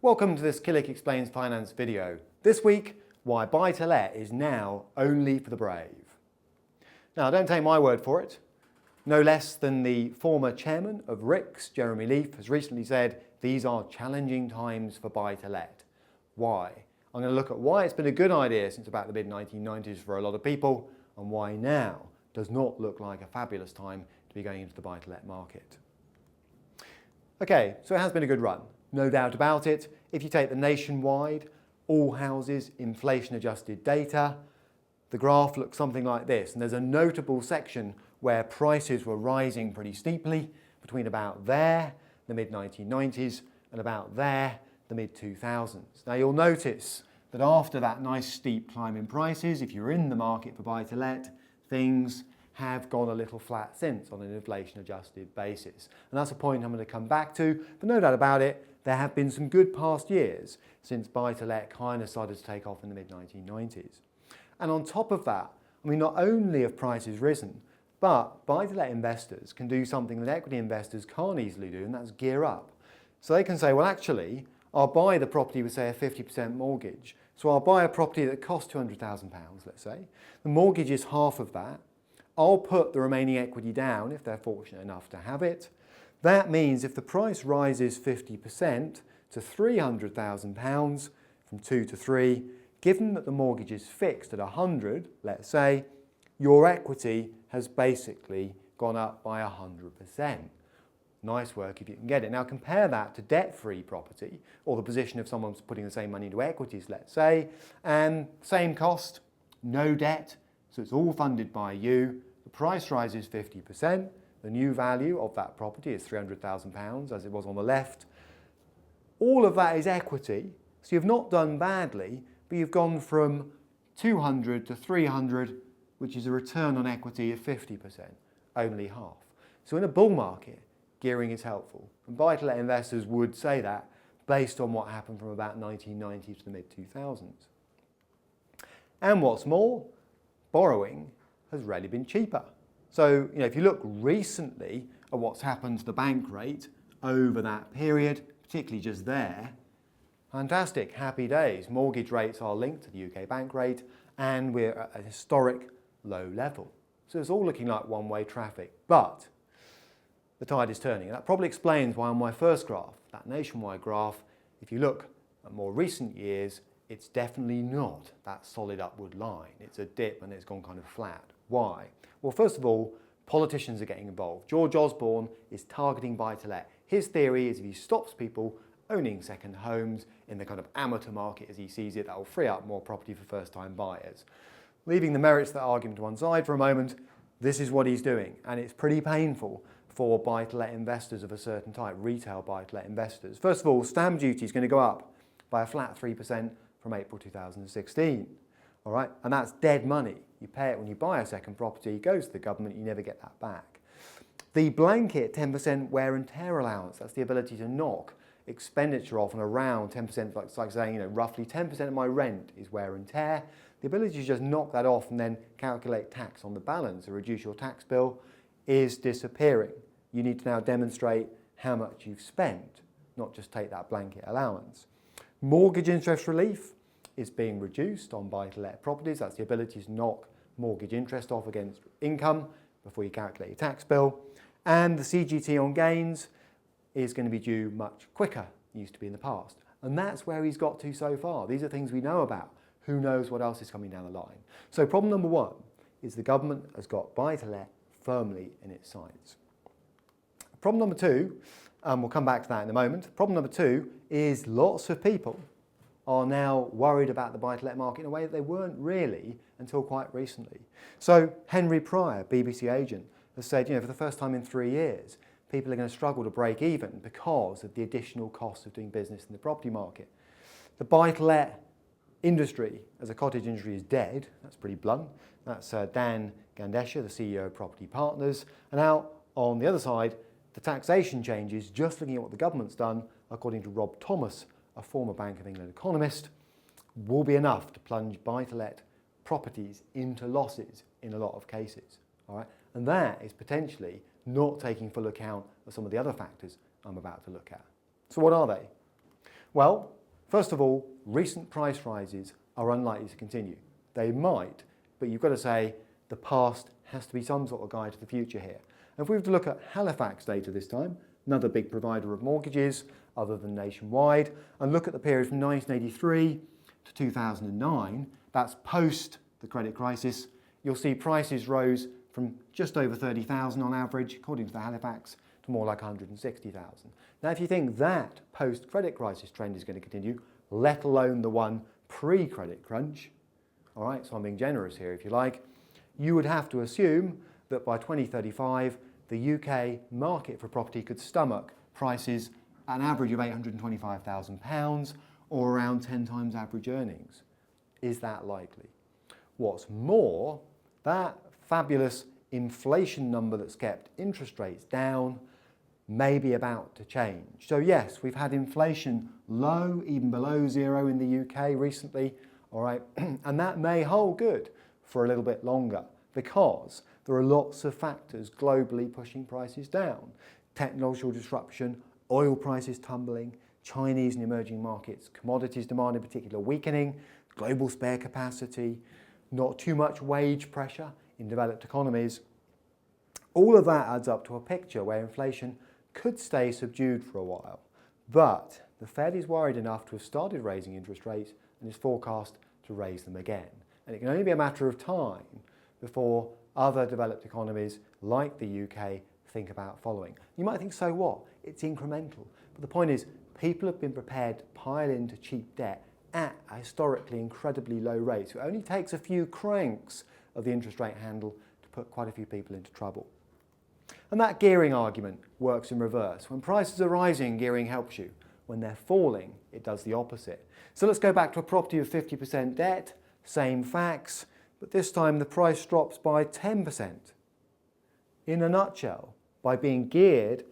Welcome to this Bennett Explains finance video. This week, why buy-to-let is now only for the brave. Now, don't take my word for it. No less than the former chairman of RICS, Jeremy Leaf, has recently said these are challenging times for buy-to-let. Why? I'm going to look at why it's been a good idea since about the mid-1990s for a lot of people, and why now does not look like a fabulous time to be going into the buy-to-let market. Okay, so it has been a good run. No doubt about it. If you take the nationwide, all houses, inflation-adjusted data, the graph looks something like this. And there's a notable section where prices were rising pretty steeply between about there, the mid-1990s, and about there, the mid-2000s. Now you'll notice that after that nice steep climb in prices, if you're in the market for buy-to-let, things have gone a little flat since on an inflation-adjusted basis. And that's a point I'm going to come back to, but no doubt about it, there have been some good past years since buy-to-let kind of started to take off in the mid-1990s. And on top of that, I mean, not only have prices risen, but buy-to-let investors can do something that equity investors can't easily do, and that's gear up. So they can say, well, actually, I'll buy the property with, say, a 50% mortgage. So I'll buy a property that costs £200,000, let's say. The mortgage is half of that. I'll put the remaining equity down if they're fortunate enough to have it. That means if the price rises 50% to £300,000 from 2 to 3, given that the mortgage is fixed at 100, let's say, your equity has basically gone up by 100%. Nice work if you can get it. Now compare that to debt-free property, or the position if someone's putting the same money into equities, let's say, and same cost, no debt, so it's all funded by you. The price rises 50%. The new value of that property is £300,000, as it was on the left. All of that is equity, so you've not done badly, but you've gone from 200 to 300, which is a return on equity of 50%, only half. So in a bull market, gearing is helpful. And buy-to-let investors would say that based on what happened from about 1990 to the mid-2000s. And what's more, borrowing has rarely been cheaper. So, if you look recently at what's happened to the bank rate over that period, particularly just there, fantastic, happy days. Mortgage rates are linked to the UK bank rate, and we're at a historic low level. So it's all looking like one-way traffic, but the tide is turning. And that probably explains why on my first graph, that nationwide graph, if you look at more recent years, it's definitely not that solid upward line. It's a dip and it's gone kind of flat. Why? Well, first of all, politicians are getting involved. George Osborne is targeting buy-to-let. His theory is if he stops people owning second homes in the kind of amateur market as he sees it, that will free up more property for first-time buyers. Leaving the merits of that argument to one side for a moment, this is what he's doing, and it's pretty painful for buy-to-let investors of a certain type, retail buy-to-let investors. First of all, stamp duty is going to go up by a flat 3% from April 2016. All right, and that's dead money. You pay it when you buy a second property, it goes to the government, you never get that back. The blanket 10% wear and tear allowance, that's the ability to knock expenditure off on around 10%, it's like saying, roughly 10% of my rent is wear and tear. The ability to just knock that off and then calculate tax on the balance or reduce your tax bill is disappearing. You need to now demonstrate how much you've spent, not just take that blanket allowance. Mortgage interest relief is being reduced on buy-to-let properties. That's the ability to knock mortgage interest off against income before you calculate your tax bill. And the CGT on gains is going to be due much quicker than it used to be in the past. And that's where he's got to so far. These are things we know about. Who knows what else is coming down the line? So problem number one is the government has got buy-to-let firmly in its sights. Problem number two, we'll come back to that in a moment. Problem number two is lots of people are now worried about the buy-to-let market in a way that they weren't really until quite recently. So Henry Pryor, BBC agent, has said, for the first time in 3 years, people are going to struggle to break even because of the additional cost of doing business in the property market. The buy-to-let industry as a cottage industry is dead. That's pretty blunt. That's Dan Gandesha, the CEO of Property Partners. And now on the other side, the taxation changes, just looking at what the government's done, according to Rob Thomas, a former Bank of England economist, will be enough to plunge buy-to-let properties into losses in a lot of cases. All right? And that is potentially not taking full account of some of the other factors I'm about to look at. So what are they? Well, First of all, recent price rises are unlikely to continue. They might, but you've got to say the past has to be some sort of guide to the future here. And if we were to look at Halifax data this time, another big provider of mortgages other than Nationwide, and look at the period from 1983 to 2009, that's post the credit crisis, you'll see prices rose from just over 30,000 on average, according to the Halifax, to more like 160,000. Now, if you think that post-credit crisis trend is going to continue, let alone the one pre-credit crunch, all right, so I'm being generous here if you like, you would have to assume that by 2035, the UK market for property could stomach prices at an average of £825,000 or around 10 times average earnings. Is that likely? What's more, that fabulous inflation number that's kept interest rates down may be about to change. So yes, we've had inflation low, even below zero in the UK recently, all right, and that may hold good for a little bit longer because there are lots of factors globally pushing prices down. Technological disruption, oil prices tumbling, Chinese and emerging markets, commodities demand in particular weakening, global spare capacity, not too much wage pressure in developed economies. All of that adds up to a picture where inflation could stay subdued for a while. But the Fed is worried enough to have started raising interest rates and is forecast to raise them again. And it can only be a matter of time before other developed economies like the UK think about following. You might think, so what? It's incremental. But the point is, people have been prepared to pile into cheap debt at historically incredibly low rates. It only takes a few cranks of the interest rate handle to put quite a few people into trouble. And that gearing argument works in reverse. When prices are rising, gearing helps you. When they're falling, it does the opposite. So let's go back to a property with 50% debt, same facts, but this time the price drops by 10%. In a nutshell, by being geared,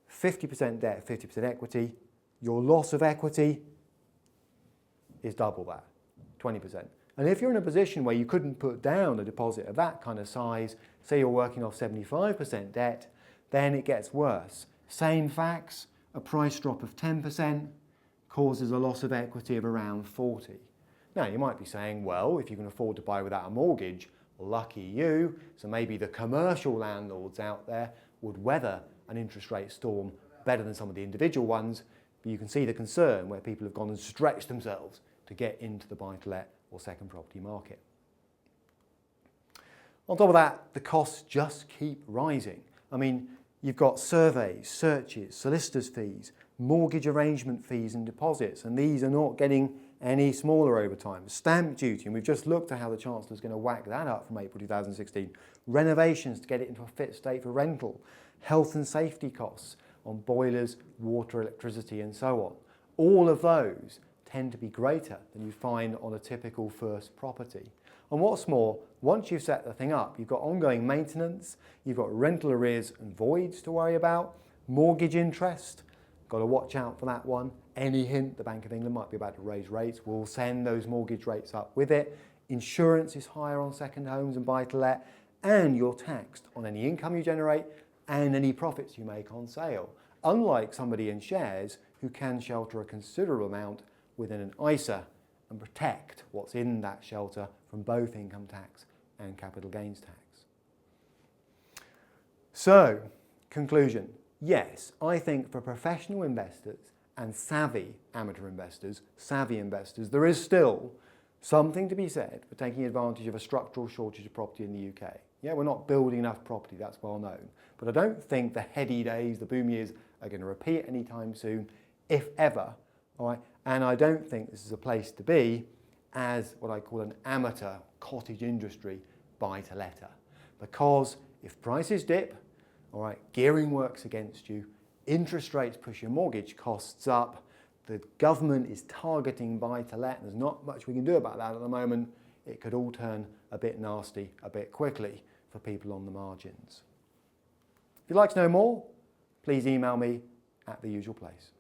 50% debt, 50% equity, your loss of equity is double that, 20%. And if you're in a position where you couldn't put down a deposit of that kind of size, say you're working off 75% debt, then it gets worse. Same facts, a price drop of 10% causes a loss of equity of around 40. Now you might be saying, well, if you can afford to buy without a mortgage, lucky you, so maybe the commercial landlords out there would weather an interest rate storm better than some of the individual ones, but you can see the concern where people have gone and stretched themselves to get into the buy-to-let or second property market. On top of that, the costs just keep rising. I mean, you've got surveys, searches, solicitors' fees, mortgage arrangement fees and deposits, and these are not getting any smaller over time. Stamp duty, and we've just looked at how the Chancellor's going to whack that up from April 2016. Renovations to get it into a fit state for rental. Health and safety costs on boilers, water, electricity, and so on. All of those tend to be greater than you find on a typical first property. And what's more, once you've set the thing up, you've got ongoing maintenance, you've got rental arrears and voids to worry about, mortgage interest, got to watch out for that one. Any hint the Bank of England might be about to raise rates will send those mortgage rates up with it. Insurance is higher on second homes and buy-to-let, and you're taxed on any income you generate and any profits you make on sale, unlike somebody in shares who can shelter a considerable amount within an ISA and protect what's in that shelter from both income tax and capital gains tax. So, conclusion, yes, I think for professional investors and savvy amateur investors, there is still something to be said for taking advantage of a structural shortage of property in the UK. Yeah, we're not building enough property, that's well known. But I don't think the heady days, the boom years, are going to repeat anytime soon, if ever. All right? And I don't think this is a place to be as what I call an amateur cottage industry buy-to-letter. Because if prices dip, all right, gearing works against you, interest rates push your mortgage costs up, the government is targeting buy-to-let, and there's not much we can do about that at the moment, it could all turn a bit nasty a bit quickly for people on the margins. If you'd like to know more, please email me at the usual place.